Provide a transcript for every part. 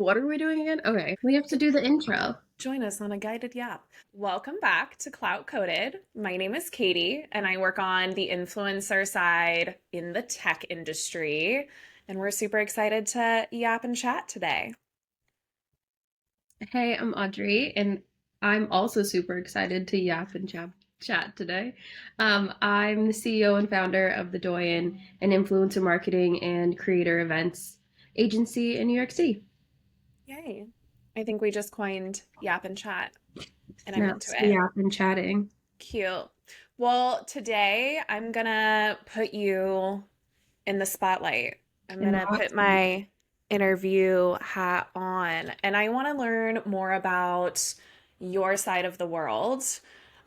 What are we doing again? Okay, we have to do the intro. Join us on a guided yap. Welcome back to Clout Coded. My name is Katie, and I work on the influencer side in the tech industry. And we're super excited to yap and chat today. Hey, I'm Audrey, and I'm also super excited to yap and chat today. I'm the CEO and founder of The Doyen, an influencer marketing and creator events agency in New York City. Yay. I think we just coined yap and chat, and I'm Now into it's it. yap and chatting. Cute. Well, today I'm gonna put you in the spotlight. I'm In the gonna hot put seat. my interview hat on, and I want to learn more about your side of the world.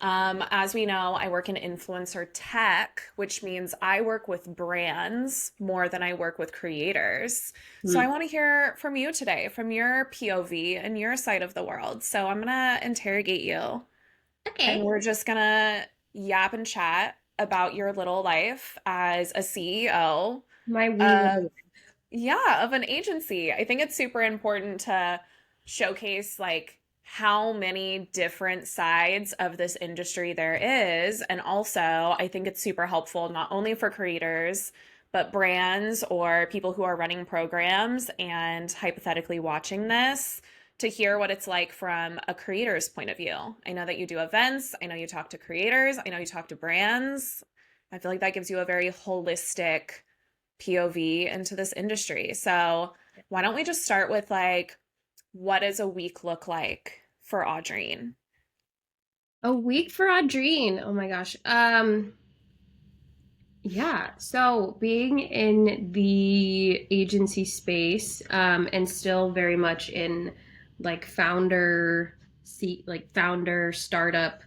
As we know, I work in influencer tech, which means I work with brands more than I work with creators. So I Hmm. want to hear from you today, from your POV and your side of the world. So I'm gonna interrogate you, and Okay. we're just gonna yap and chat about your little life as a CEO My wee of, little. yeah, of an agency. I think it's super important to showcase like how many different sides of this industry there is. And also, I think it's super helpful not only for creators, but brands or people who are running programs and hypothetically watching this to hear what it's like from a creator's point of view. I know that you do events, I know you talk to creators, I know you talk to brands. I feel like that gives you a very holistic POV into this industry. So, why don't we just start with like, what does a week look like for Audrey? A week for Audrine. Oh my gosh. Yeah, so being in the agency space, and still very much in like founder startup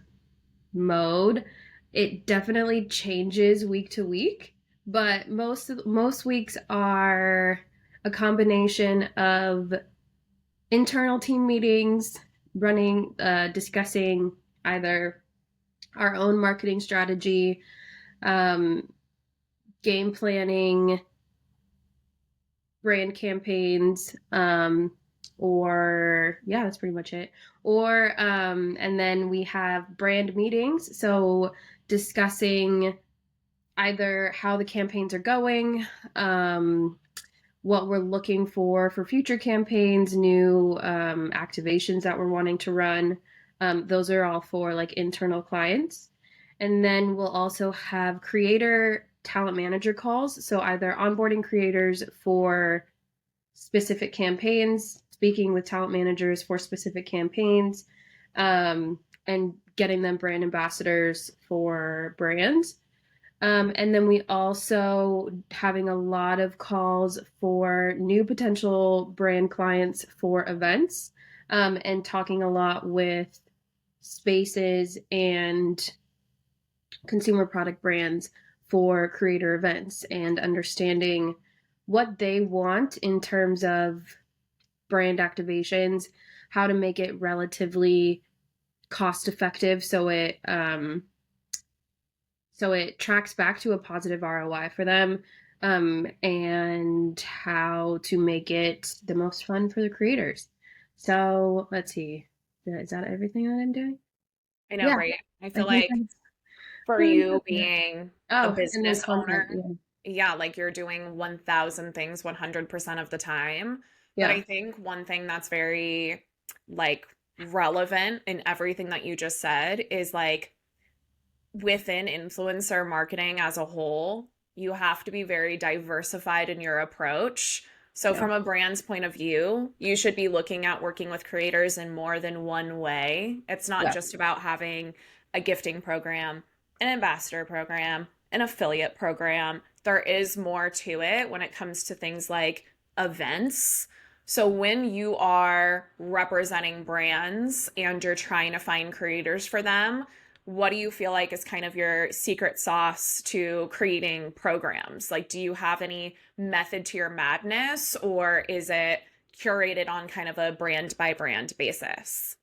mode, it definitely changes week to week. But most weeks are a combination of internal team meetings, discussing either our own marketing strategy, um, game planning, brand campaigns, or yeah, that's pretty much it. Or and then we have brand meetings, so discussing either how the campaigns are going, what we're looking for future campaigns, new activations that we're wanting to run. Those are all for like internal clients. And then we'll also have creator talent manager calls. So either onboarding creators for specific campaigns, speaking with talent managers for specific campaigns, and getting them brand ambassadors for brands. And then we also having a lot of calls for new potential brand clients for events, and talking a lot with spaces and consumer product brands for creator events and understanding what they want in terms of brand activations, how to make it relatively cost effective so it tracks back to a positive ROI for them, and how to make it the most fun for the creators. So let's see. Is that everything that I'm doing? I know, Yeah, right? I I feel think like that's, for I think you that's it. being a Oh, and then business content. owner, Yeah. yeah, like you're doing 1,000 things 100% of the time. But Yeah. I think one thing that's very like relevant in everything that you just said is like within influencer marketing as a whole, you have to be very diversified in your approach. So, Yeah. from a brand's point of view, you should be looking at working with creators in more than one way. It's not Yeah. just about having a gifting program, an ambassador program, an affiliate program. There is more to it when it comes to things like events. So, when you are representing brands and you're trying to find creators for them, what do you feel like is kind of your secret sauce to creating programs? Like, do you have any method to your madness, or is it curated on kind of a brand by brand basis?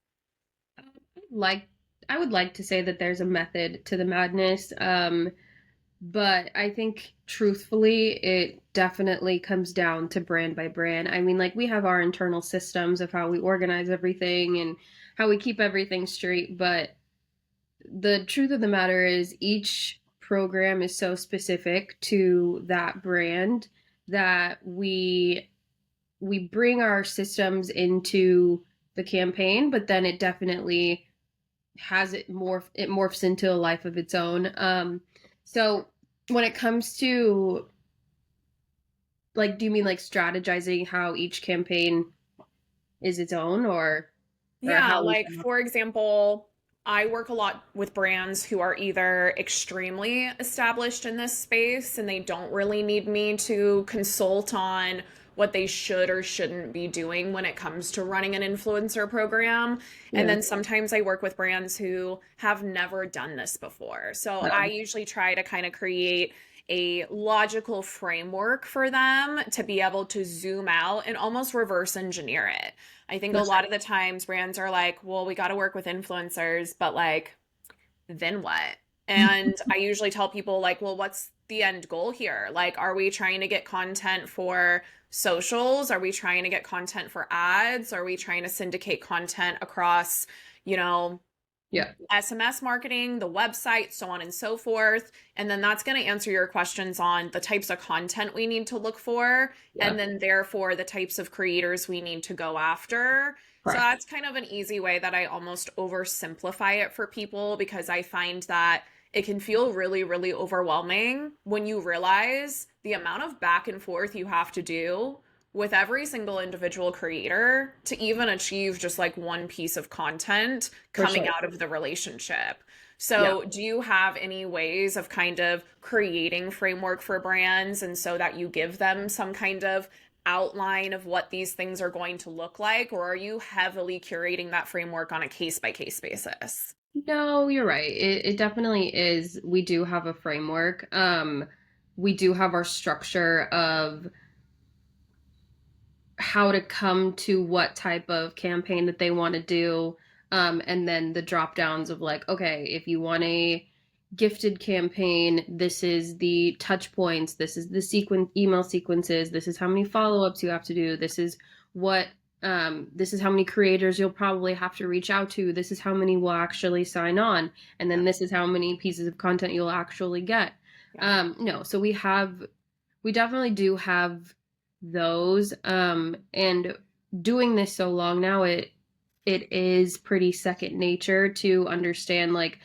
Like I would like to say that there's a method to the madness. But I think truthfully, it definitely comes down to brand by brand. I mean, like we have our internal systems of how we organize everything and how we keep everything straight, but the truth of the matter is each program is so specific to that brand that we bring our systems into the campaign, but then it definitely has it morphs into a life of its own. So when it comes to like, do you mean like strategizing how each campaign is its own, or Yeah, how we like for example, I work a lot with brands who are either extremely established in this space and they don't really need me to consult on what they should or shouldn't be doing when it comes to running an influencer program. And yeah then sometimes I work with brands who have never done this before. So I um, usually try to kind of create a logical framework for them to be able to zoom out and almost reverse engineer it. I think a for lot sure. of the times brands are like, well, we got to work with influencers, but like, then what? And I usually tell people, like, well, what's the end goal here? Like, are we trying to get content for socials? Are we trying to get content for ads? Are we trying to syndicate content across, you know, Yeah, SMS marketing, the website, so on and so forth. And then that's going to answer your questions on the types of content we need to look for, yeah, and then therefore the types of creators we need to go after. So correct. that's kind of an easy way that I almost oversimplify it for people because I find that it can feel really, really overwhelming when you realize the amount of back and forth you have to do with every single individual creator to even achieve just like one piece of content For coming sure. out of the relationship. Yeah. So, do you have any ways of kind of creating framework for brands and so that you give them some kind of outline of what these things are going to look like, or are you heavily curating that framework on a case by case basis? No, you're right. It definitely is. We do have a framework. We do have our structure of how to come to what type of campaign that they want to do. And then the drop downs of like, okay, if you want a gifted campaign, this is the touch points, this is the email sequences, this is how many follow-ups you have to do, what this is how many creators you'll probably have to reach out to, this is how many will actually sign on, and then Yeah. this is how many pieces of content you'll actually get. Yeah. No, so we definitely do have those. And doing this so long now, it is pretty second nature to understand like,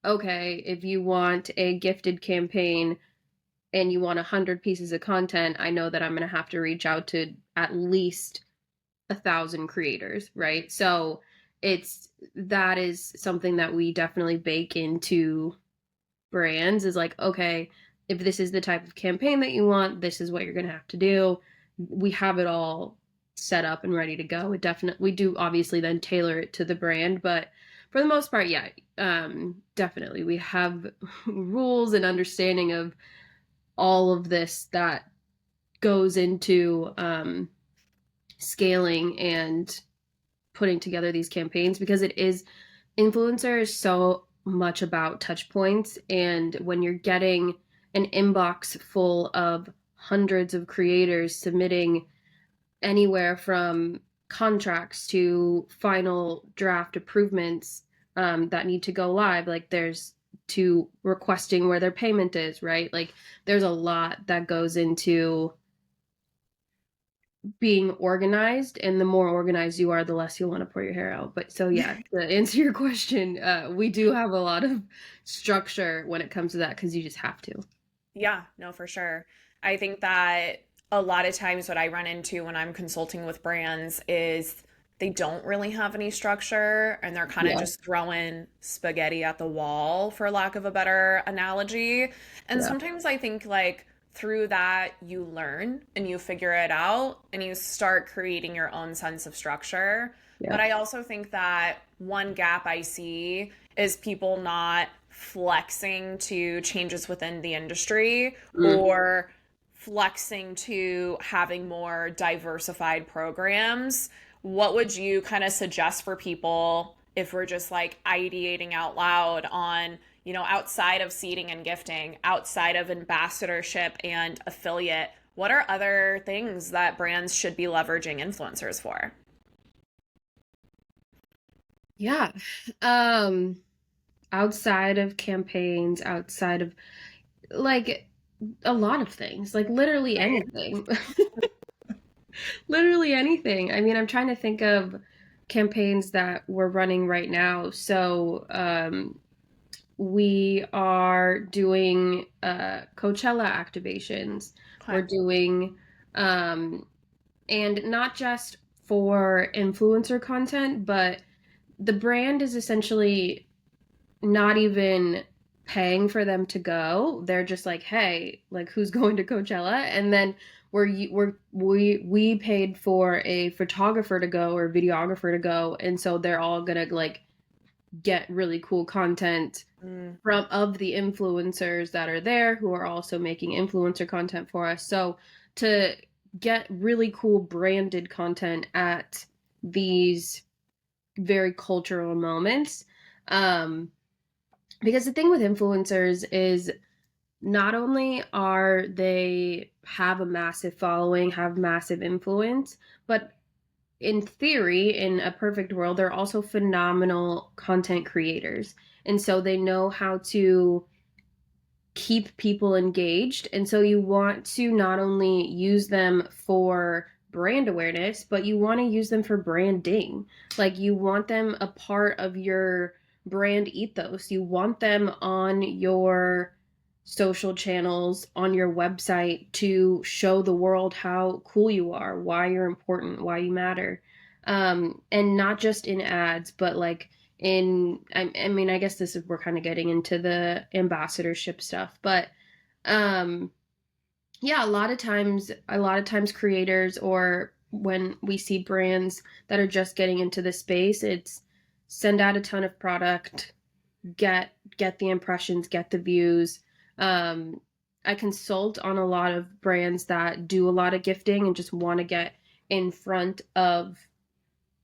okay, if you want a gifted campaign and you want 100 pieces of content, I know that I'm going to have to reach out to at least 1,000 creators, right? So that is something that we definitely bake into brands is like, okay, if this is the type of campaign that you want, this is what you're going to have to do. We have it all set up and ready to go. It definitely, we do obviously then tailor it to the brand, but for the most part, yeah, definitely we have rules and understanding of all of this that goes into scaling and putting together these campaigns because it is influencer is so much about touch points, and when you're getting an inbox full of hundreds of creators submitting anywhere from contracts to final draft improvements that need to go live, like there's to requesting where their payment is, right? Like there's a lot that goes into being organized, and the more organized you are, the less you'll want to pull your hair out. But so yeah, to answer your question, we do have a lot of structure when it comes to that because you just have to. Yeah, no, for sure. I think that a lot of times what I run into when I'm consulting with brands is they don't really have any structure and they're kind of Yeah, just throwing spaghetti at the wall, for lack of a better analogy. And yeah, sometimes I think like through that you learn and you figure it out and you start creating your own sense of structure. yeah. But I also think that one gap I see is people not flexing to changes within the industry Mm. or flexing to having more diversified programs. What would you kind of suggest for people if we're just like ideating out loud on, outside of seeding and gifting, outside of ambassadorship and affiliate, what are other things that brands should be leveraging influencers for? Yeah. Um, Outside of campaigns, outside of like a lot of things, like literally Right. anything. Literally anything. I mean, I'm trying to think of campaigns that we're running right now. So, we are doing Coachella activations. Okay. We're doing, um, and not just for influencer content, but the brand is essentially not even paying for them to go. They're just like, hey, like who's going to Coachella? And then we paid for a photographer to go or videographer to go, and so they're all gonna like get really cool content Mm, from of the influencers that are there who are also making influencer content for us. So to get really cool branded content at these very cultural moments, um because the thing with influencers is not only are they have a massive following, have massive influence, but in theory, in a perfect world, they're also phenomenal content creators. And so they know how to keep people engaged. And so you want to not only use them for brand awareness, but you want to use them for branding. Like you want them a part of your brand ethos. You want them on your social channels, on your website to show the world how cool you are, why you're important, why you matter. And not just in ads, but like I mean, I guess this is we're kind of getting into the ambassadorship stuff, but um yeah, a lot of times creators, or when we see brands that are just getting into the space, it's send out a ton of product, get the impressions, get the views. um I consult on a lot of brands that do a lot of gifting and just want to get in front of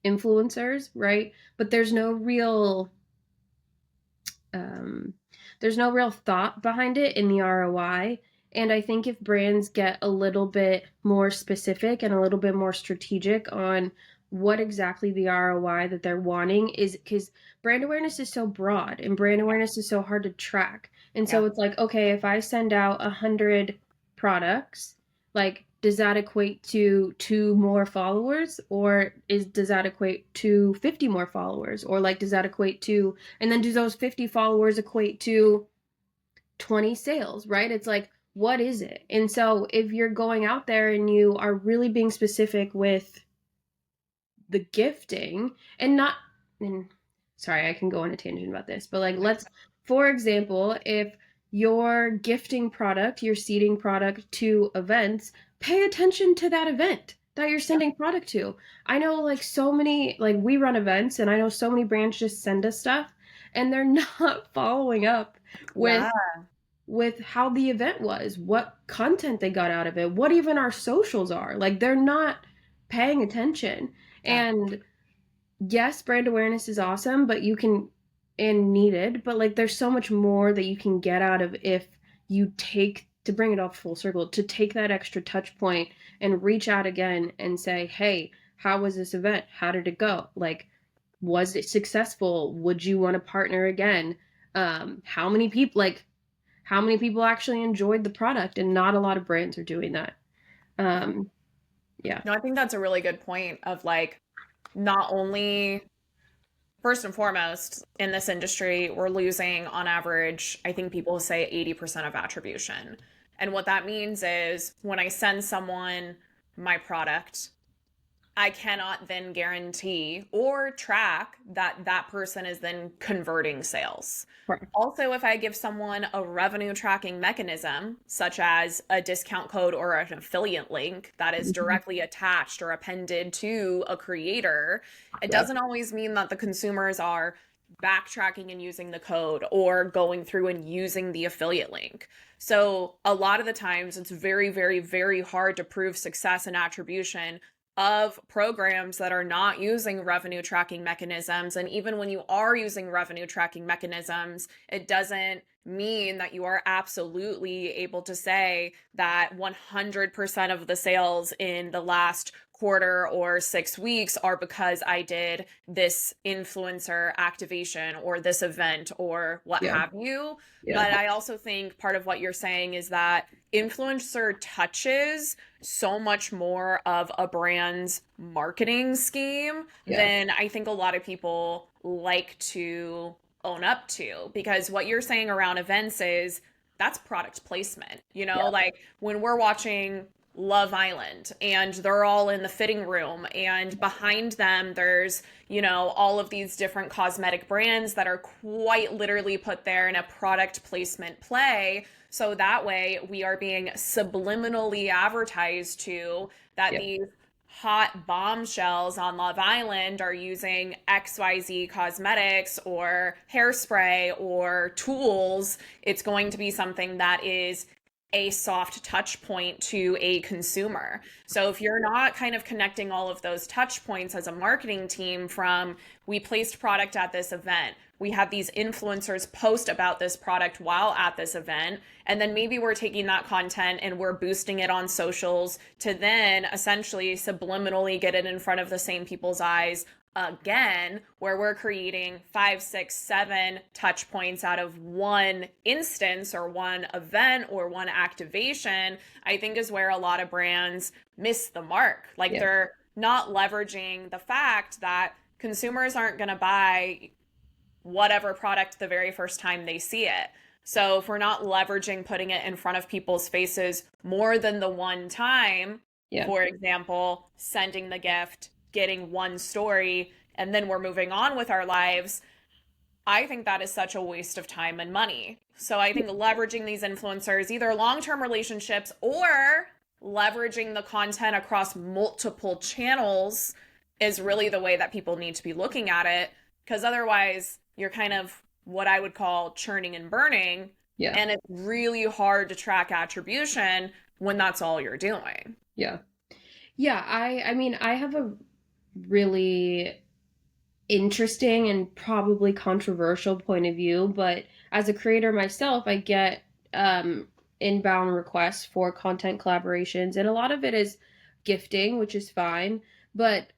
influencers, right? But um, there's no real thought behind it in the ROI. And I think if brands get a little bit more specific and a little bit more strategic on what exactly the ROI that they're wanting is, because brand awareness is so broad and brand awareness is so hard to track. And yeah. so it's like, okay, if I send out 100 products, like does that equate to two more followers, or does that equate to 50 more followers, or like does that equate to, and then do those 50 followers equate to 20 sales, right? It's like, what is it? And so if you're going out there and you are really being specific with the gifting and not, and sorry, I can go on a tangent about this, but like let's, for example, if you're gifting product, you're seeding product to events, pay attention to that event that you're sending product to. I know like so many, like we run events and I know so many brands just send us stuff and they're not following up with Yeah. how the event was, what content they got out of it, what even our socials are. Like they're not paying attention. Yeah. And yes, brand awareness is awesome, but you can, and needed, but like there's so much more that you can get out of if you take, to bring it all full circle, to take that extra touch point and reach out again and say, hey, how was this event? How did it go? Like, was it successful? Would you want to partner again? How many people, like, how many people actually enjoyed the product? And not a lot of brands are doing that. Yeah. Um, yeah. No, I think that's a really good point of like not only first and foremost in this industry, we're losing on average, I think people say 80% of attribution. And what that means is when I send someone my product, I cannot then guarantee or track that that person is then converting sales. Right. Also, if I give someone a revenue tracking mechanism, such as a discount code or an affiliate link that is Mhm. directly attached or appended to a creator, it Yep. doesn't always mean that the consumers are backtracking and using the code or going through and using the affiliate link. So, a lot of the times, it's very, very, very hard to prove success and attribution of programs that are not using revenue tracking mechanisms. And even when you are using revenue tracking mechanisms, it doesn't mean that you are absolutely able to say that 100% of the sales in the last quarter or 6 weeks are because I did this influencer activation or this event or what Yeah. have you. Yeah. But I also think part of what you're saying is that influencer touches so much more of a brand's marketing scheme Yeah. than I think a lot of people like to own up to. Because what you're saying around events is that's product placement. Yeah. Like when we're watching Love Island and they're all in the fitting room, and behind them there's, all of these different cosmetic brands that are quite literally put there in a product placement play. So that way we are being subliminally advertised to that Yeah. these hot bombshells on Love Island are using XYZ cosmetics or hairspray or tools. It's going to be something that is a soft touch point to a consumer. So if you're not kind of connecting all of those touch points as a marketing team from we placed product at this event, we had these influencers post about this product while at this event, and then maybe we're taking that content and we're boosting it on socials to then essentially subliminally get it in front of the same people's eyes again, where we're creating 5, 6, 7 touch points out of one instance or one event or one activation, I think is where a lot of brands miss the mark. Like Yeah. they're not leveraging the fact that consumers aren't going to buy whatever product the very first time they see it. So if we're not leveraging putting it in front of people's faces more than the one time, Yeah. for example, sending the gift, getting one story, and then we're moving on with our lives, I think that is such a waste of time and money. So I think leveraging these influencers, either long-term relationships or leveraging the content across multiple channels, is really the way that people need to be looking at it. Because otherwise, you're kind of what I would call churning and burning. Yeah. And it's really hard to track attribution when that's all you're doing. Yeah. Yeah. I mean, I have a really interesting and probably controversial point of view, but as a creator myself, I get inbound requests for content collaborations, and a lot of it is gifting, which is fine. But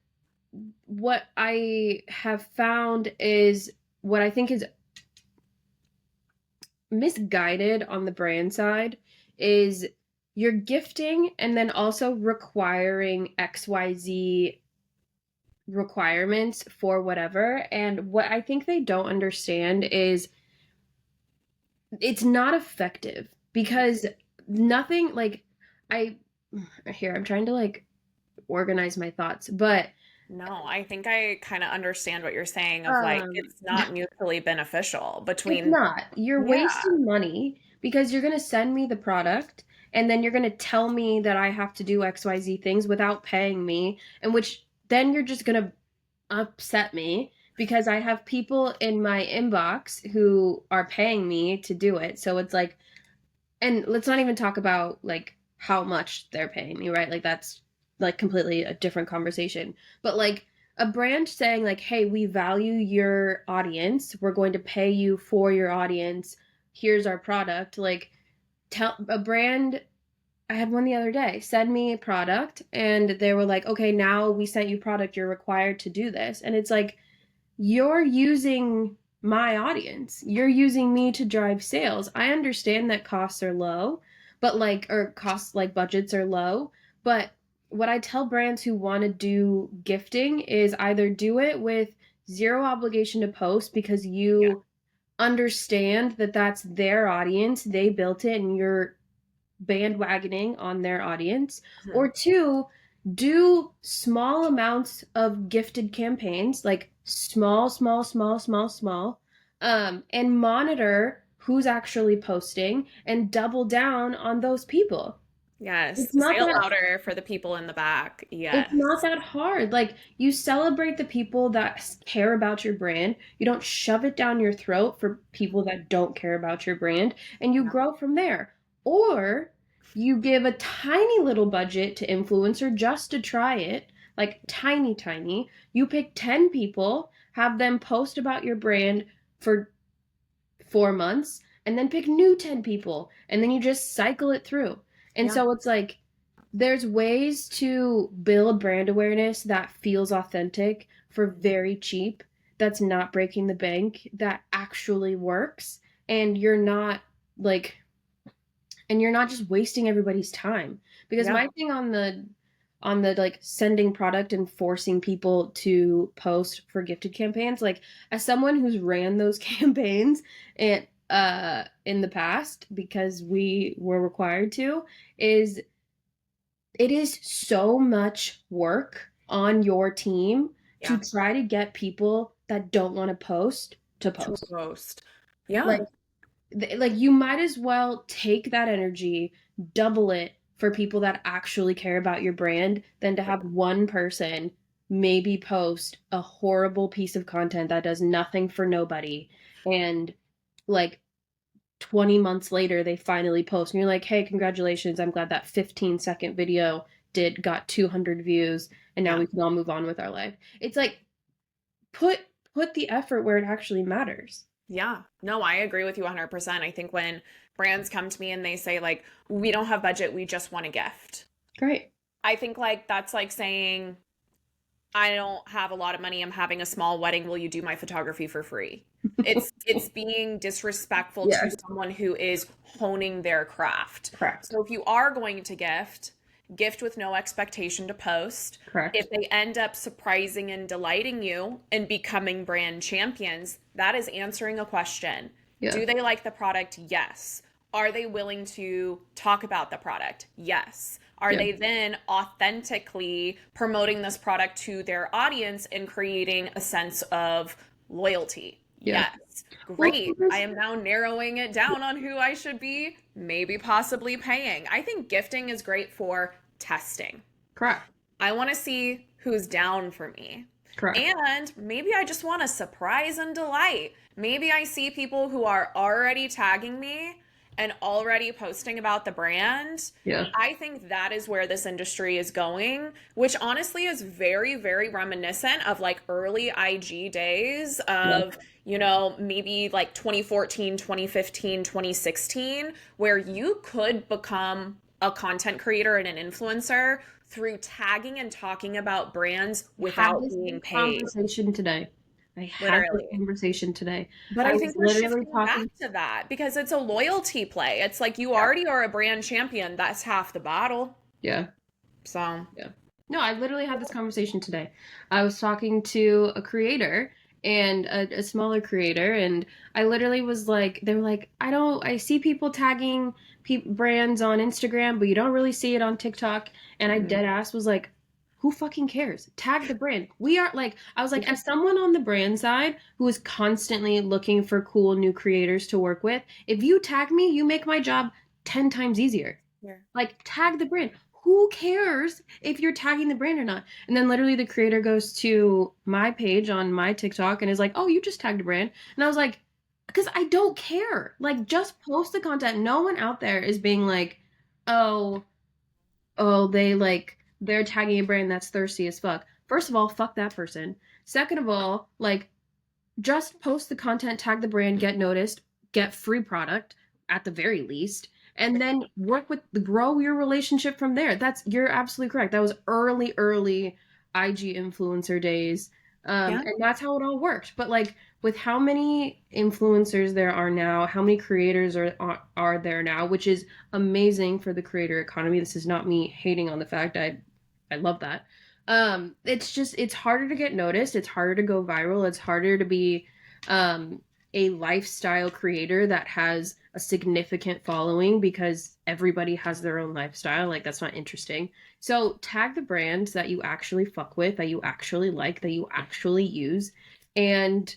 what I have found is what I think is misguided on the brand side is you're gifting and then also requiring XYZ requirements for whatever. And what I think they don't understand is it's not effective because nothing like I here I'm trying to like organize my thoughts, but No, I think I kind of understand what you're saying of like um it's not mutually beneficial it's between, not. You're yeah, wasting money because you're going to send me the product and then you're going to tell me that I have to do XYZ things without paying me, and which then you're just going to upset me because I have people in my inbox who are paying me to do it. So it's like, and let's not even talk about like how much they're paying me, right? Like that's like completely a different conversation. But like a brand saying like, "Hey, we value your audience. We're going to pay you for your audience. Here's our product." Like tell a brand, I had one the other day, send me a product and they were like, "Okay, now we sent you product, you're required to do this." And it's like you're using my audience. You're using me to drive sales. I understand that costs are low, but like, or costs like budgets are low. But what I tell brands who want to do gifting is either do it with zero obligation to post because yeah. you understand that that's their audience, they built it, and you're bandwagoning on their audience, Mhm. or two, do small amounts of gifted campaigns, like small, and monitor who's actually posting and double down on those people. Yes, It's not say it that louder for the people in the back. it's not Yes. that hard. Like you celebrate the people that care about your brand. You don't shove it down your throat for people that don't care about your brand, and you Yeah. grow from there. Or you give a tiny little budget to influencer just to try it, like tiny, tiny. You pick 10 people, have them post about your brand for 4 months, and then pick new 10 people, and then you just cycle it through. And Yeah. so it's like there's ways to build brand awareness that feels authentic for very cheap, that's not breaking the bank, that actually works, and you're not like and you're not just wasting everybody's time. Because Yeah. my thing on the like sending product and forcing people to post for gifted campaigns, like as someone who's ran those campaigns and in the past because we were required to, is it is so much work on your team to Yeah. try to get people that don't want to post to To post. roast. Yeah. Like like you might as well take that energy, double it for people that actually care about your brand than to have one person maybe post a horrible piece of content that does nothing for nobody, and like 20 months later they finally post and you're like, hey, congratulations, I'm glad that 15-second video did got 200 views and now Yeah. we can all move on with our life. It's like put put the effort where it actually matters. Yeah. No, I agree with you 100%. I think when brands come to me and they say, like, we don't have budget, we just want a gift. Great. I think, like, that's like saying, I don't have a lot of money, I'm having a small wedding, will you do my photography for free? It's being disrespectful Yeah. to someone who is honing their craft. Correct. So if you are going to gift with no expectation to post. Correct. If they end up surprising and delighting you and becoming brand champions, that is answering a question. Yeah. Do they like the product? Yes. Are they willing to talk about the product? Yes. Are Yeah. they then authentically promoting this product to their audience and creating a sense of loyalty? Yeah. Yes. Well, Great. I am now narrowing it down on who I should be maybe possibly paying. I think gifting is great for testing. correct. I want to see who's down for me. Correct. And maybe I just want to surprise and delight. Maybe I see people who are already tagging me and already posting about the brand. Yeah. I think that is where this industry is going, which honestly is very, very reminiscent of like early IG days Yeah. of, maybe like 2014, 2015, 2016, where you could become a content creator and an influencer through tagging and talking about brands Had without this being paid. conversation today. I had this Literally. conversation today. But I I was think we're literally shifting back talking. to that because it's a loyalty play. It's like you Yeah. already are a brand champion. That's half the battle. Yeah. So, Yeah. No, I literally had this conversation today. I was talking to a creator and a smaller creator, and I literally was like, they were like, I see people tagging brands on Instagram, but you don't really see it on TikTok. And I dead ass was like, who fucking cares? Tag the brand. We are like, I was like, as someone on the brand side who is constantly looking for cool new creators to work with, if you tag me, you make my job 10 times easier. yeah. Like, tag the brand. Who cares if you're tagging the brand or not? And then literally the creator goes to my page on my TikTok and is like, oh, you just tagged a brand. And I was like, because I don't care. Like, just post the content. No one out there is being like, oh, they're tagging a brand that's thirsty as fuck. First of all, fuck that person. Second of all, like, just post the content, tag the brand, get noticed, get free product at the very least, and then grow your relationship from there. You're absolutely correct. That was early IG influencer days. Yeah. And that's how it all worked. But like with how many influencers there are now, how many creators are there now, which is amazing for the creator economy. This is not me hating on the fact I love that. It's harder to get noticed, it's harder to go viral, it's harder to be a lifestyle creator that has a significant following because everybody has their own lifestyle. Like, that's not interesting. So tag the brands that you actually fuck with, that you actually like, that you actually use, and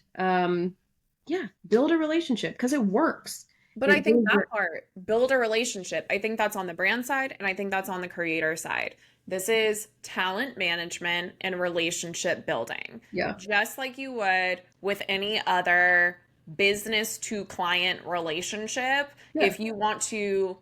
yeah, build a relationship because it works. But I It think really that works. part, build a relationship, I think that's on the brand side and I think that's on the creator side. This is talent management and relationship building. Yeah. Just like you would with any other business to client relationship, Yeah. if you want to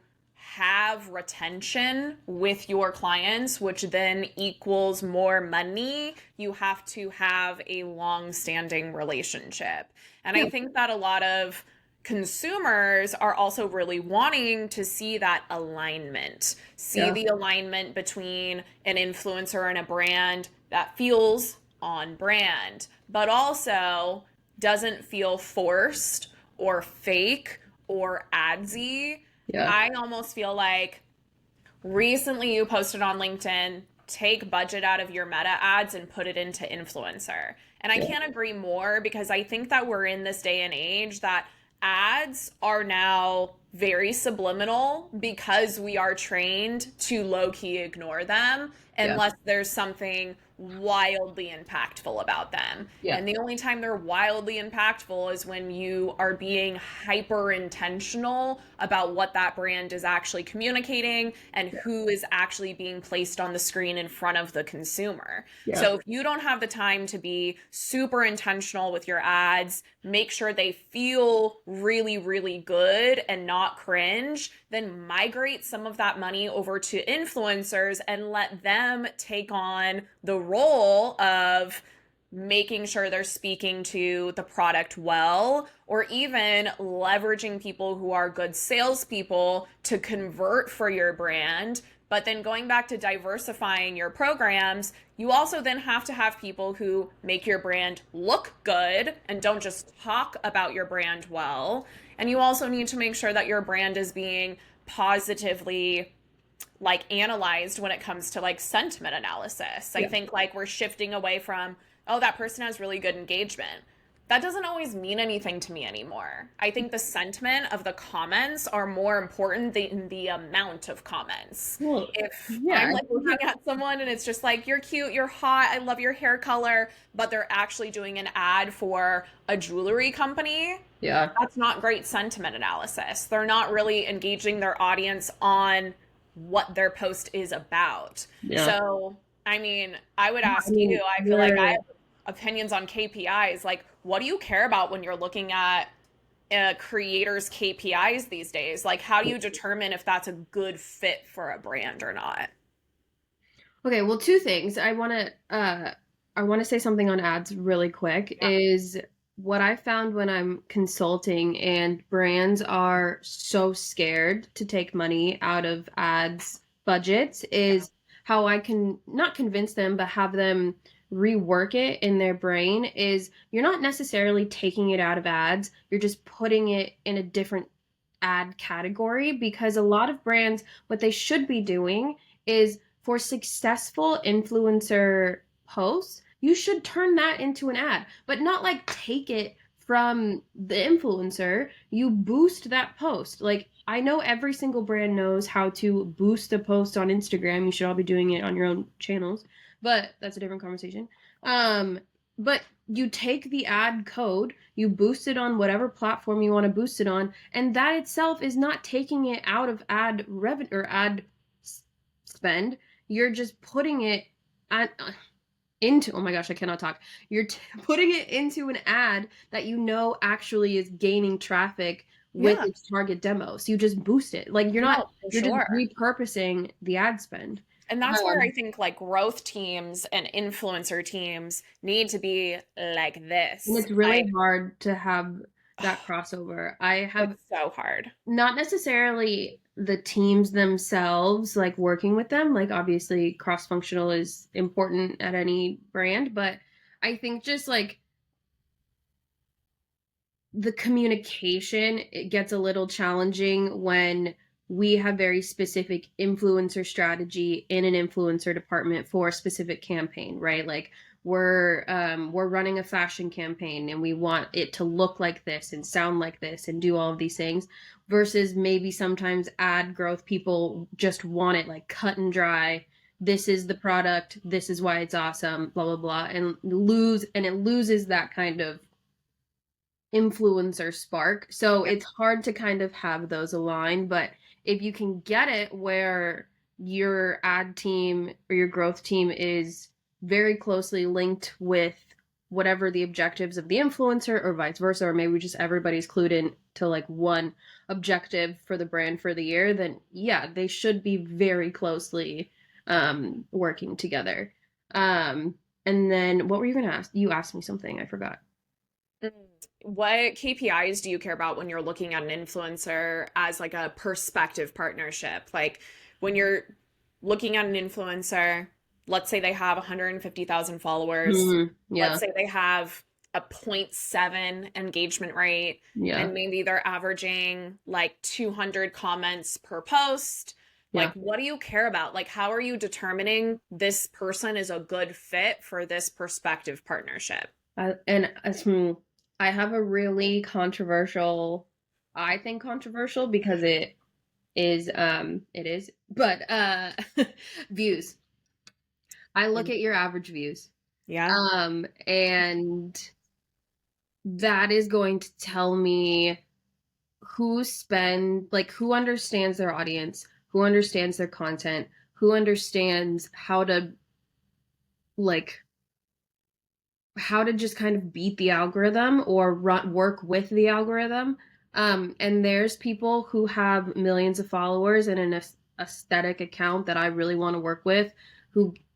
have retention with your clients, which then equals more money, you have to have a long-standing relationship. And Yeah. I think that a lot of consumers are also really wanting to see that alignment, see Yeah. the alignment between an influencer and a brand that feels on brand, but also doesn't feel forced or fake or adsy. Yeah. I almost feel like recently you posted on LinkedIn, take budget out of your meta ads and put it into influencer. And I Yeah. can't agree more because I think that we're in this day and age that ads are now very subliminal because we are trained to low key ignore them Yeah. unless there's something wildly impactful about them. Yeah. And the only time they're wildly impactful is when you are being hyper intentional about what that brand is actually communicating and who is actually being placed on the screen in front of the consumer. Yeah. So if you don't have the time to be super intentional with your ads, make sure they feel really, really good and not cringe, then migrate some of that money over to influencers and let them take on the role of making sure they're speaking to the product well, or even leveraging people who are good salespeople to convert for your brand. But then going back to diversifying your programs, you also then have to have people who make your brand look good and don't just talk about your brand well. And you also need to make sure that your brand is being positively like analyzed when it comes to like sentiment analysis. I Yeah. think like we're shifting away from, oh, that person has really good engagement. That doesn't always mean anything to me anymore. I think the sentiment of the comments are more important than the amount of comments. Well, If yeah. I'm like looking at someone and it's just like, you're cute, you're hot, I love your hair color, but they're actually doing an ad for a jewelry company, Yeah. that's not great sentiment analysis. They're not really engaging their audience on what their post is about. Yeah. So, I mean, I would I ask mean, you, I feel like I we're have opinions on KPIs. Like, what do you care about when you're looking at creators' KPIs these days? Like, how do you determine if that's a good fit for a brand or not? okay. Well, two things. I want to say something on ads really quick. Yeah. Is what I found when I'm consulting and brands are so scared to take money out of ads budgets Yeah. is how I can not convince them, but have them rework it in their brain is you're not necessarily taking it out of ads. You're just putting it in a different ad category because a lot of brands, what they should be doing is for successful influencer posts, you should turn that into an ad, but not like take it from the influencer. You boost that post. Like, I know every single brand knows how to boost a post on Instagram. You should all be doing it on your own channels, but that's a different conversation. Um, but you take the ad code, you boost it on whatever platform you want to boost it on, and that itself is not taking it out of ad revenue or ad spend. You're just putting it at, into, oh my gosh, I cannot talk. You're putting it into an ad that you know actually is gaining traffic with Yeah. its target demo. So you just boost it. Like No, for you're just sure. repurposing the ad spend. And that's where I Um, think like growth teams and influencer teams need to be like and this. it's really Like, hard to have that crossover. I have it's so hard. not necessarily the teams themselves, like working with them. Like, obviously, cross functional is important at any brand, but I think just like the communication, it gets a little challenging when we have very specific influencer strategy in an influencer department for a specific campaign, right? Like, we're running a fashion campaign and we want it to look like this and sound like this and do all of these things, versus maybe sometimes ad growth people just want it like cut and dry. This is the product, this is why it's awesome, blah blah blah, and it loses that kind of influencer spark. So Yep. it's hard to kind of have those align, but if you can get it where your ad team or your growth team is very closely linked with whatever the objectives of the influencer or vice versa, or maybe just everybody's clued in to like one objective for the brand for the year, then yeah, they should be very closely working together. And then what were you gonna ask? You asked me something, I forgot. Mm. What KPIs do you care about when you're looking at an influencer as like a perspective partnership? Like when you're looking at an influencer, let's say they have 150,000 followers, Yeah, let's say they have a zero point 0.7 engagement rate, yeah, and maybe they're averaging like 200 comments per post. yeah. Like, what do you care about? Like, how are you determining this person is a good fit for this perspective partnership? And I have a really controversial, I think controversial because it is, but views. I look at your average views. Yeah. And that is going to tell me who understands their audience, who understands their content, who understands like how to just kind of beat the algorithm or work with the algorithm. And there's people who have millions of followers and an aesthetic account that I really want to work with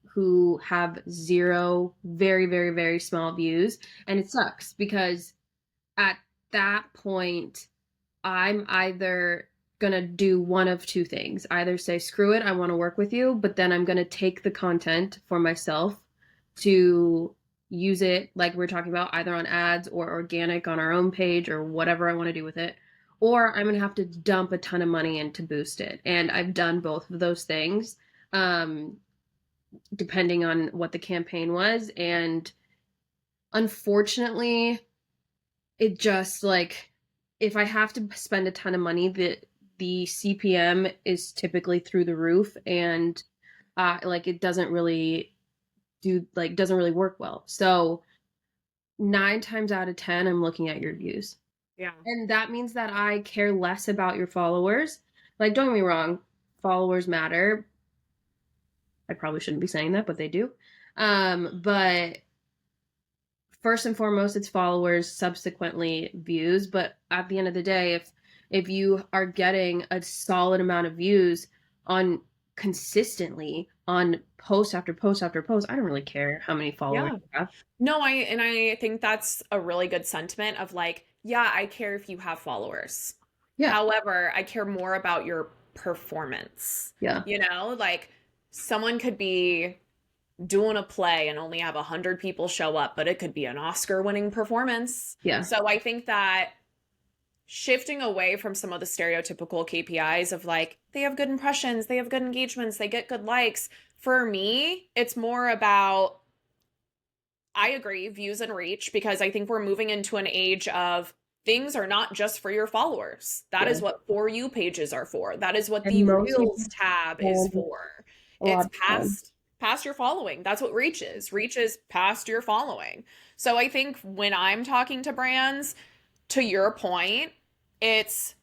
who have zero, very, very, very small views. And it sucks because at that point, I'm either gonna do one of two things. Either say, screw it, I want to work with you, but then I'm gonna take the content for myself to use it like we're talking about, either on ads or organic on our own page or whatever I want to do with it. Or I'm gonna have to dump a ton of money in to boost it. And I've done both of those things, depending on what the campaign was. And unfortunately, it just like if I have to spend a ton of money, the CPM is typically through the roof, and like it doesn't really work well. So 9 times out of 10, I'm looking at your views, Yeah. and that means that I care less about your followers. Like, don't get me wrong, followers matter. I probably shouldn't be saying that, but they do. But first and foremost, it's followers, subsequently views. But at the end of the day, if you are getting a solid amount of views on consistently on post after post after post, I don't really care how many followers Yeah. you have. No, I think that's a really good sentiment of like, yeah, I care if you have followers. Yeah, However, I care more about your performance. yeah, You know, like someone could be doing a play and only have 100 people show up, but it could be an Oscar-winning performance. yeah, So I think that shifting away from some of the stereotypical KPIs of like, they have good impressions, they have good engagements, they get good likes. For me, it's more about I agree, views and reach, because I think we're moving into an age of things are not just for your followers. That yeah. is what For You pages are for. That is what the And most Reels people tab is spend for. a lot It's of time. past your following. That's what reach is. Reach is past your following. So I think when I'm talking to brands, to your point, it's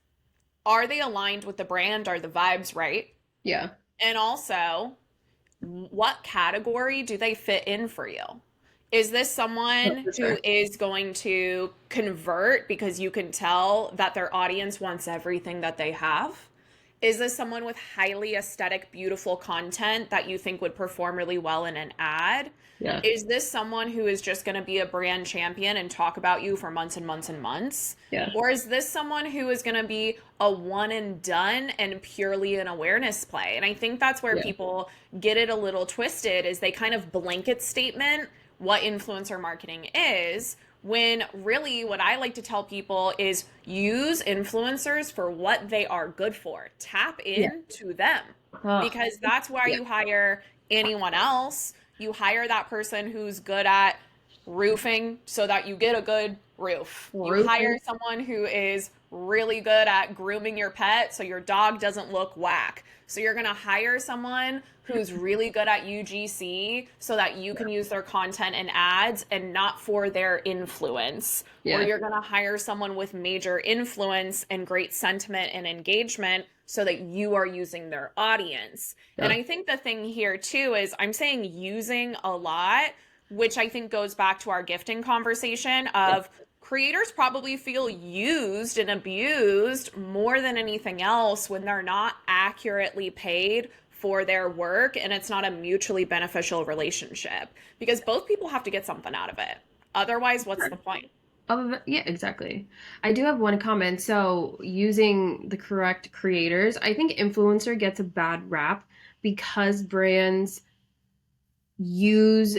are they aligned with the brand? Are the vibes right? Yeah, And also, what category do they fit in for you? Is this oh, someone for who sure. is going to convert because you can tell that their audience wants everything that they have? Is this someone with highly aesthetic, beautiful content that you think would perform really well in an ad? Yeah, Is this someone who is just going to be a brand champion and talk about you for months and months and months? yeah, Or is this someone who is going to be a one and done and purely an awareness play? And I think that's where yeah, people get it a little twisted is they kind of blanket statement what influencer marketing is when really what I like to tell people is use influencers for what they are good for. Tap yeah. into them Oh, because that's why yeah. you hire anyone else. You hire that person who's good at roofing so that you get a good roof. You hire Roofing. someone who is really good at grooming your pet so your dog doesn't look whack. So you're going to hire someone who's really good at UGC so that you can use their content and ads and not for their influence. Or Yeah, you're going to hire someone with major influence and great sentiment and engagement so that you are using their audience. And yeah, I think the thing here too is I'm saying using a lot which I think goes back to our gifting conversation Yeah. of creators probably feel used and abused more than anything else when they're not accurately paid for their work and it's not a mutually beneficial relationship because both people have to get something out of it. Otherwise, what's the point? Yeah, exactly. I do have one comment. So, using the correct creators, I think influencer gets a bad rap because brands use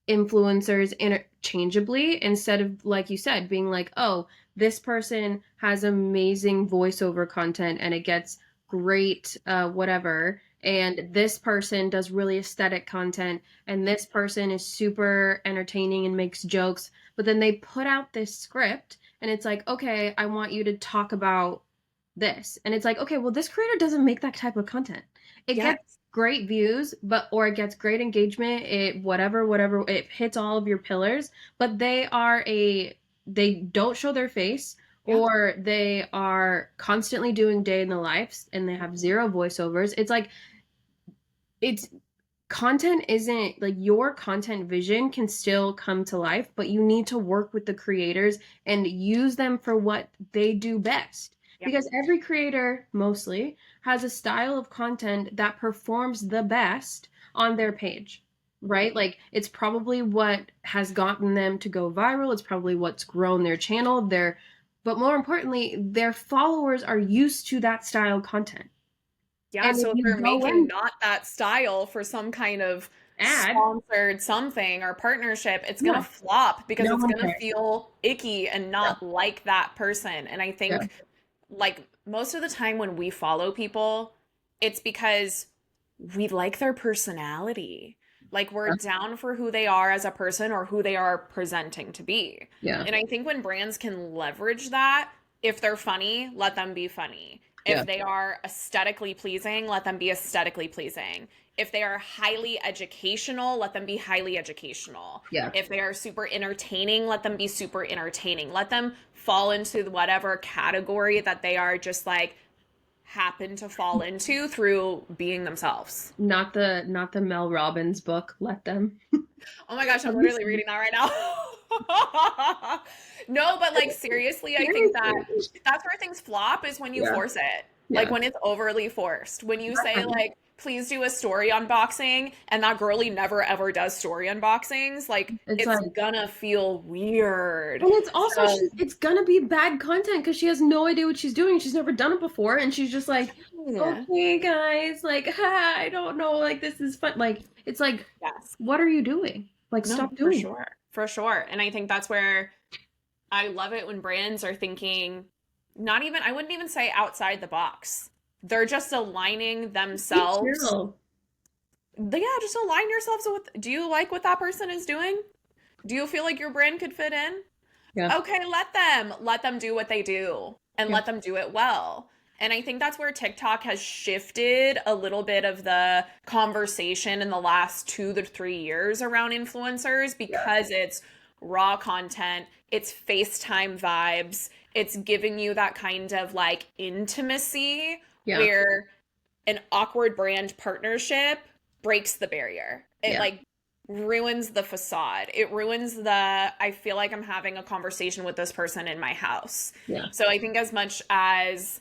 influencers interchangeably instead of, like you said, being like, oh, this person has amazing voiceover content and it gets great whatever, and this person does really aesthetic content, and this person is super entertaining and makes jokes, but then they put out this script and it's like, okay, I want you to talk about this, and it's like, okay, well, this creator doesn't make that type of content. It gets Yes. great views, but or it gets great engagement, it whatever, it hits all of your pillars, but they don't show their face, Yeah. or they are constantly doing day in the lives and they have zero voiceovers. It's like, it's content isn't like, your content vision can still come to life, but you need to work with the creators and use them for what they do best. Yeah. Because every creator mostly has a style of content that performs the best on their page, right? Like, it's probably what has gotten them to go viral, it's probably what's grown their channel, but more importantly, their followers are used to that style content. Yeah, And if so if you they're go making in not that style for some kind of ad, sponsored something or partnership, it's gonna yeah, flop because no it's one gonna cares. feel icky and Yeah, not like that person. And I yeah. think like most of the time when we follow people, it's because we like their personality. Like we're down for who they are as a person or who they are presenting to be. Yeah. And I think when brands can leverage that, if they're funny, let them be funny. Yeah. If they are aesthetically pleasing, let them be aesthetically pleasing. If they are highly educational, let them be highly educational. Yeah. If they are super entertaining, let them be super entertaining. Let them fall into whatever category that they are just like happen to fall into through being themselves. Not the Mel Robbins book, Let Them. Oh my gosh, I'm Have you literally seen reading that right now. No, but like seriously, I think that it? that's where things flop is when you Yeah. force it. Like Yeah. when it's overly forced. When you say Right. like, please do a story unboxing, and that girly never ever does story unboxings, like It's it's like, gonna feel weird. and it's also, So it's gonna be bad content because she has no idea what she's doing. She's never done it before, and she's just like, yeah. okay, guys, like, ha, I don't know, like, this is fun. Like, it's like, Yes. what are you doing? Like, No, stop for doing it. sure. For sure. And I think that's where I love it when brands are thinking, not even, I wouldn't even say outside the box. They're just aligning Be themselves. chill. Yeah, just align yourselves with, do you like what that person is doing? Do you feel like your brand could fit in? Yeah. Okay, let them do what they do and Yeah. let them do it well. And I think that's where TikTok has shifted a little bit of the conversation in the last 2 to 3 years around influencers Yeah. because it's raw content, it's FaceTime vibes, it's giving you that kind of like intimacy Yeah. where an awkward brand partnership breaks the barrier. It Yeah. like ruins the facade. It ruins the I feel like I'm having a conversation with this person in my house. Yeah. So I think as much as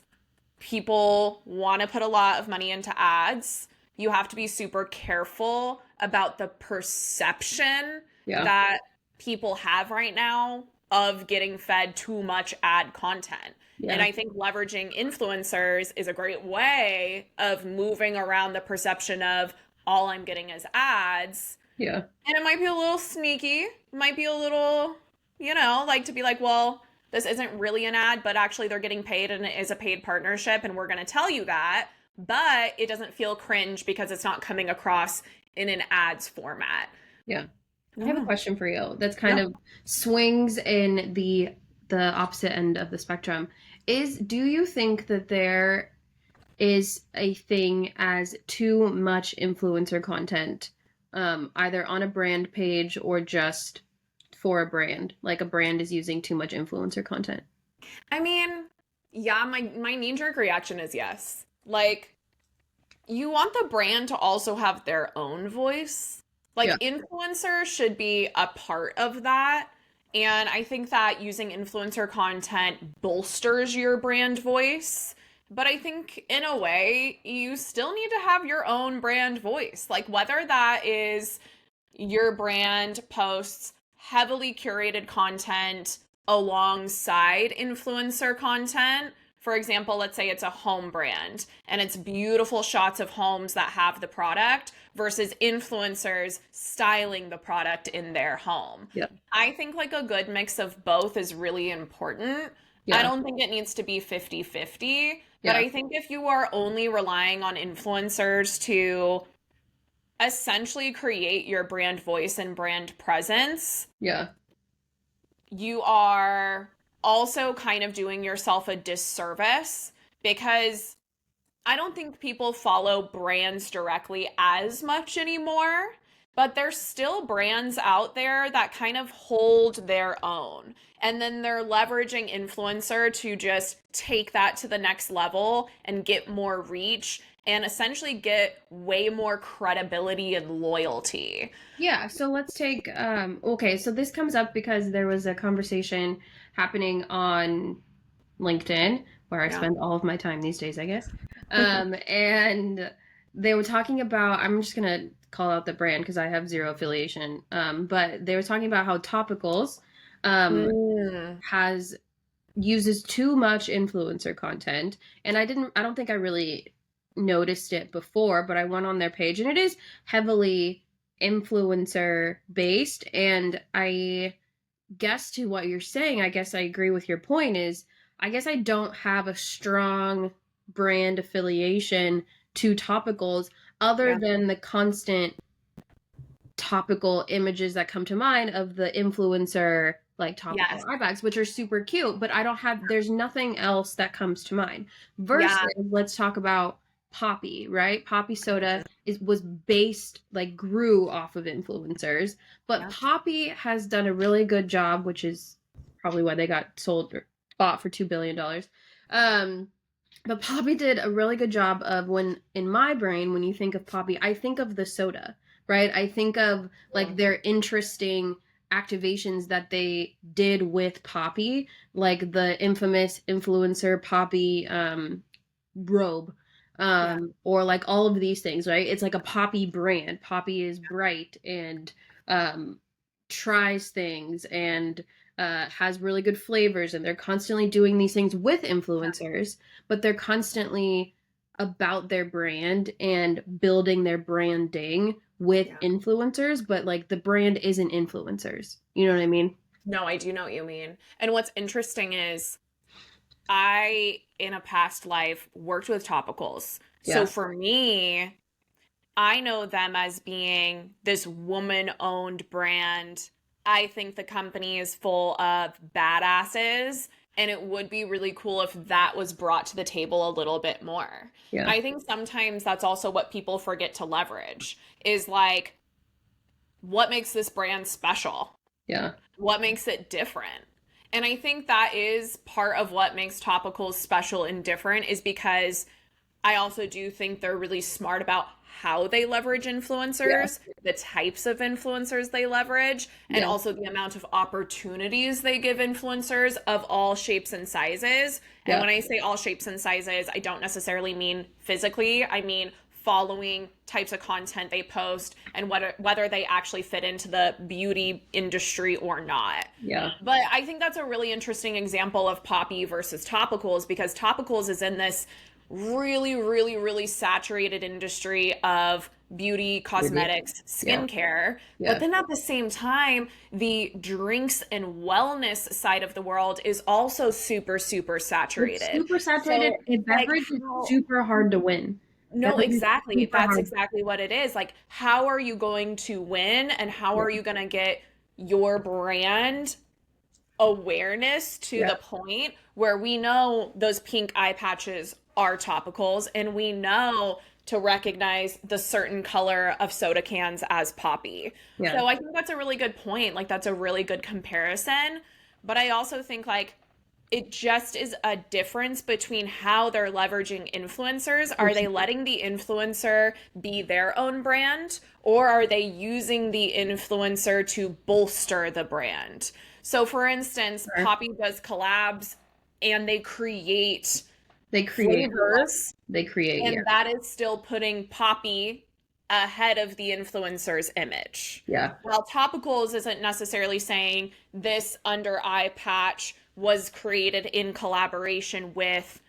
people want to put a lot of money into ads, you have to be super careful about the perception Yeah. that people have right now of getting fed too much ad content. And Yeah. I think leveraging influencers is a great way of moving around the perception of all I'm getting is ads. Yeah. And it might be a little sneaky, might be a little, like to be like, well, this isn't really an ad, but actually they're getting paid and it is a paid partnership and we're going to tell you that. But it doesn't feel cringe because it's not coming across in an ads format. Yeah. I have a Yeah. question for you that's kind Yeah. of swings in the opposite end of the spectrum. Do you think that there is a thing as too much influencer content, either on a brand page or just for a brand? Like, a brand is using too much influencer content. I mean, yeah, my knee-jerk reaction is yes. Like, you want the brand to also have their own voice. Yeah. Like influencers should be a part of that. And I think that using influencer content bolsters your brand voice. But I think in a way, you still need to have your own brand voice. Like whether that is your brand posts heavily curated content alongside influencer content. For example, let's say it's a home brand and it's beautiful shots of homes that have the product versus influencers styling the product in their home. Yeah. I think like a good mix of both is really important. I Yeah. don't think it needs to be 50-50, but Yeah. I think if you are only relying on influencers to essentially create your brand voice and brand presence, Yeah. you are also kind of doing yourself a disservice because I don't think people follow brands directly as much anymore, but there's still brands out there that kind of hold their own. And then they're leveraging influencer to just take that to the next level and get more reach and essentially get way more credibility and loyalty. Yeah, so let's take okay, so this comes up because there was a conversation happening on LinkedIn where I Yeah. spend all of my time these days, I guess. And they were talking about, I'm just gonna call out the brand because I have zero affiliation. But they were talking about how Topicals Mm, has uses too much influencer content, and I don't think I really noticed it before, but I went on their page and it is heavily influencer based. And I guess to what you're saying, I guess I agree with your point is I guess I don't have a strong brand affiliation to Topicals other yeah. than the constant topical images that come to mind of the influencer like topical Yes. eye bags, which are super cute, but I don't have, there's nothing else that comes to mind. Versus, Yeah. let's talk about Poppy, right? Poppy soda was based, like, grew off of influencers, but Yeah. Poppy has done a really good job, which is probably why they got sold or bought for $2 billion. But Poppy did a really good job of, when in my brain, when you think of Poppy, I think of the soda, right? I think of like their interesting activations that they did with Poppy, like the infamous influencer Poppy robe, Yeah. or like all of these things, right? It's like a Poppy brand. Poppy is bright and um, tries things and has really good flavors, and they're constantly doing these things with influencers, but they're constantly about their brand and building their branding with Yeah. influencers, but like the brand isn't influencers. You know what I mean? No, I do know what you mean. And what's interesting is I, in a past life, worked with topicals. So Yeah. for me, I know them as being this woman-owned brand. I think the company is full of badasses, and it would be really cool if that was brought to the table a little bit more. Yeah. I think sometimes that's also what people forget to leverage is like, what makes this brand special? Yeah. What makes it different? And I think that is part of what makes topicals special and different is because I also do think they're really smart about how they leverage Yeah. influencers, the types of influencers they leverage, and Yeah. also the amount of opportunities they give influencers of all shapes and sizes. And Yeah. when I say all shapes and sizes, I don't necessarily mean physically, I mean following types of content they post and whether they actually fit into the beauty industry or not. Yeah. But I think that's a really interesting example of Poppy versus topicals because topicals is in this really, really, really saturated industry of beauty, Maybe. cosmetics, Yeah. skincare. But Yeah. then at the same time, the drinks and wellness side of the world is also super, super It's saturated. super saturated. So, A like, beverage is how super hard to win. no, Beverage is exactly. super That's hard. exactly what it is. Like, how are you going to win and how Yeah. are you going to get your brand awareness to Yeah. the point where we know those pink eye patches are topicals and we know to recognize the certain color of soda cans as poppy. Yeah. So I think that's a really good point. Like, that's a really good comparison. But I also think, like, it just is a difference between how they're leveraging influencers. For Are they sure. letting the influencer be their own brand, or are they using the influencer to bolster the brand? So, for instance, Sure. Poppy does collabs and they create They create a lot. flavors, They create, yeah. and that is still putting Poppy ahead of the influencer's image. Yeah. While topicals isn't necessarily saying this under eye patch was created in collaboration with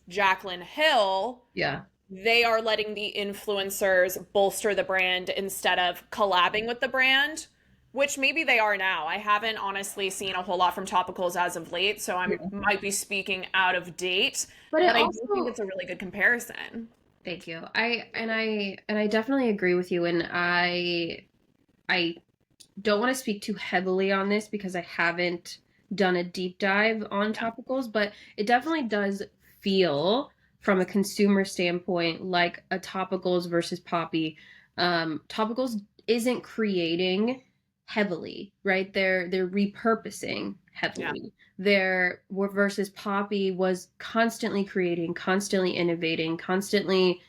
Jaclyn Hill, Yeah. they are letting the influencers bolster the brand instead of collabing with the brand, which maybe they are now. I haven't honestly seen a whole lot from topicals as of late, so I Yeah. might be speaking out of date, But it but I do think also, it's a really good comparison. thank you. I definitely agree with you, and I don't want to speak too heavily on this because I haven't done a deep dive on Yeah. topicals, but it definitely does feel from a consumer standpoint like a topicals versus poppy. Topicals isn't creating heavily, right? They're repurposing Yeah. heavily. There versus poppy was constantly creating, constantly innovating, constantly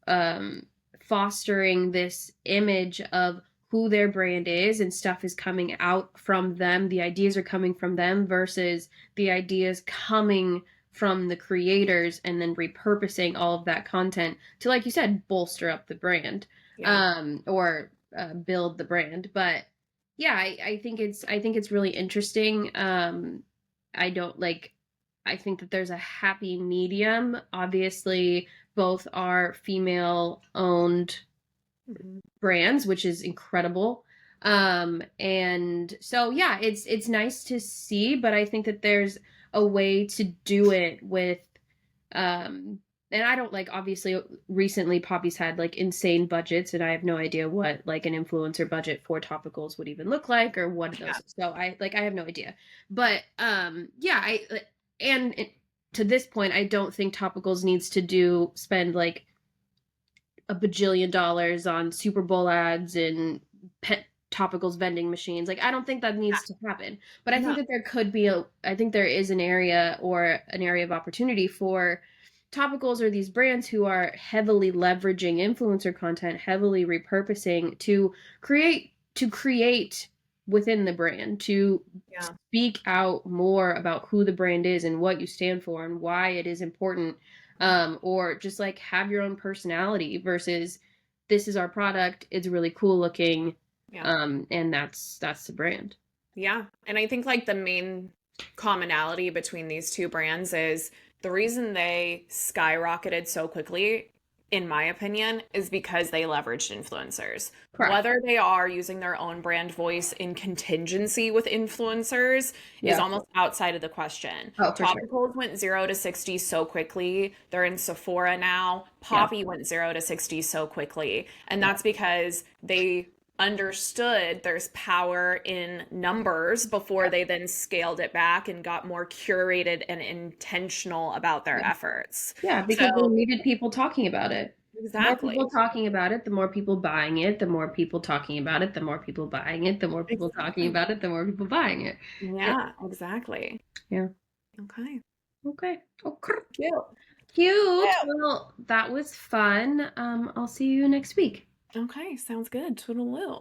um, fostering this image of who their brand is, and stuff is coming out from them. The ideas are coming from them versus the ideas coming from the creators and then repurposing all of that content to, like you said, bolster up the brand, Yeah. or build the brand. But yeah, I think it's really interesting. I don't like I think that there's a happy medium. Obviously, both are female owned Mhm. brands, which is incredible. And so yeah, it's nice to see, but I think that there's a way to do it with um and I don't like, obviously recently Poppy's had like insane budgets, and I have no idea what like an influencer budget for topicals would even look like, or what Yeah. those, so I have no idea. But yeah, and to this point I don't think topicals needs to do spend like a bajillion dollars on Super Bowl ads and pet topicals vending machines. Like, I don't think that Yeah. needs to happen. But I think No. that there could be I think there is an area, or an area of opportunity for topicals, or these brands who are heavily leveraging influencer content, heavily repurposing to create within the brand, to Yeah. speak out more about who the brand is and what you stand for and why it is important, or just like have your own personality versus this is our product, it's really cool looking, Yeah. and that's the brand. Yeah. And I think like the main commonality between these two brands is the reason they skyrocketed so quickly, in my opinion, is because they leveraged influencers. Correct. Whether they are using their own brand voice in contingency with influencers is Yeah. almost outside of the question. Oh, for sure. Topicals went 0 to 60 so quickly. They're in Sephora now. Yeah. Poppy went 0 to 60 so quickly. And that's because they understood there's power in numbers before Yeah. they then scaled it back and got more curated and intentional about their Yeah. efforts. Yeah, because they So, needed people talking about it. The more exactly. people talking about it, the more people buying it, the more people talking about it, the more people buying it, the more people talking Exactly. about it, the more people buying it. Yeah, exactly. Yeah. Okay. Okay. Okay. Cute. Cute. Cute. Well, that was fun. I'll see you next week. Okay, sounds good. Toodaloo.